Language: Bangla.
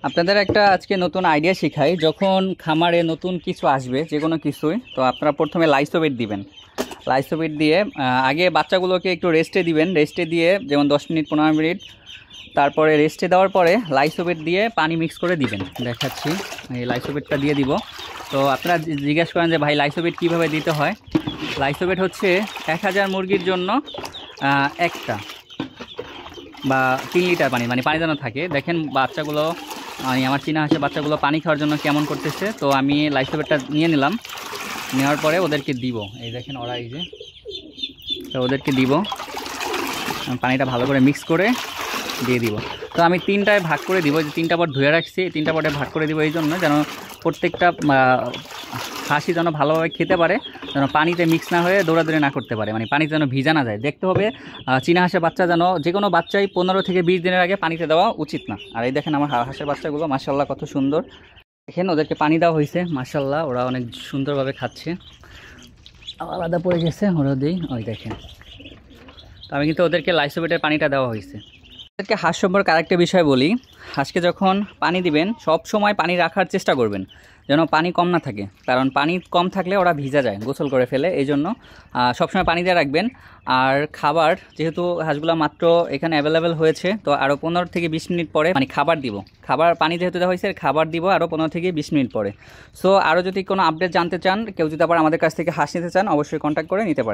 আপনাদের একটা আজকে নতুন আইডিয়া শিখাই। যখন খামারে নতুন কিছু আসবে যে কোনো কিছুই, তো আপনারা প্রথমে লাইসোবিট দিবেন। লাইসোবিট দিয়ে আগে বাচ্চাগুলোকে একটু রেস্টে দিবেন। রেস্টে দিয়ে যেমন 10 মিনিট 15 মিনিট, তারপরে রেস্টে দেওয়ার পরে লাইসোবিট দিয়ে পানি মিক্স করে দিবেন। দেখাচ্ছি, এই লাইসোবিটটা দিয়ে দিব। তো আপনারা জিজ্ঞেস করেন যে ভাই লাইসোবিট কীভাবে দিতে হয়। লাইসোবিট হচ্ছে 1000 মুরগির জন্য একটা বা 3 লিটার পানি, মানে পানি যেন থাকে। দেখেন বাচ্চাগুলো, আমার চীনা হাঁসের বাচ্চাগুলো পানি খাওয়ার জন্য কেমন করতেছে। তো আমি লাইসোবিটটা নিয়ে নিলাম, নেওয়ার পরে ওদেরকে দিব। এই দেখেন ওরা, এই যে, তো ওদেরকে দিব, পানিটা ভালো করে মিক্স করে দিয়ে দিব। তো আমি 3টায় ভাগ করে দিব, যে 3টা পট ধুয়ে রাখছি, 3টা পটে ভাগ করে দিব এই জন্য যেন প্রত্যেকটা হাঁসি যেন ভালোভাবে খেতে পারে, যেন পানিতে মিক্স না হয়ে দৌড়াদৌড়ি না করতে পারে, মানে পানিতে যেন ভিজা না যায়। দেখতে হবে চীনা হাঁসের বাচ্চা যেন, যে কোনো বাচ্চাই 15 থেকে 20 দিনের আগে পানিতে দেওয়া উচিত না। আর এই দেখেন আমার হাঁসের বাচ্চাগুলো মাশাআল্লাহ কত সুন্দর। দেখেন ওদেরকে পানি দেওয়া হয়েছে, মাশাআল্লাহ ওরা অনেক সুন্দরভাবে খাচ্ছে। আলাদা পড়ে গেছে ওরা, দিই ওই দেখেন। তো আমি কিন্তু ওদেরকে লাইসোবিটের পানিটা দেওয়া হয়েছে। ওদেরকে হাঁস সম্পর্কে আরেকটা বিষয় বলি। হাঁসকে যখন পানি দিবেন সব সময় পানি রাখার চেষ্টা করবেন, যেন পানি কম না থাকে, কারণ পানি কম থাকলে ওরা ভিজা যায়, গোসল করে ফেলে। এই জন্য সবসময় পানি দিয়ে রাখবেন। আর খাবার, যেহেতু হাঁসগুলো মাত্র এখানে অ্যাভেলেবেল হয়েছে, তো আরও 15 থেকে 20 মিনিট পরে মানে খাবার দিব। খাবার, পানি যেহেতু দেওয়া হয়েছে, খাবার দিব আরও 15 থেকে 20 মিনিট পরে। সো আরও যদি কোনো আপডেট জানতে চান, কেউ যদি আবার আমাদের কাছ থেকে হাঁস নিতে চান, অবশ্যই কন্ট্যাক্ট করে নিতে পারেন।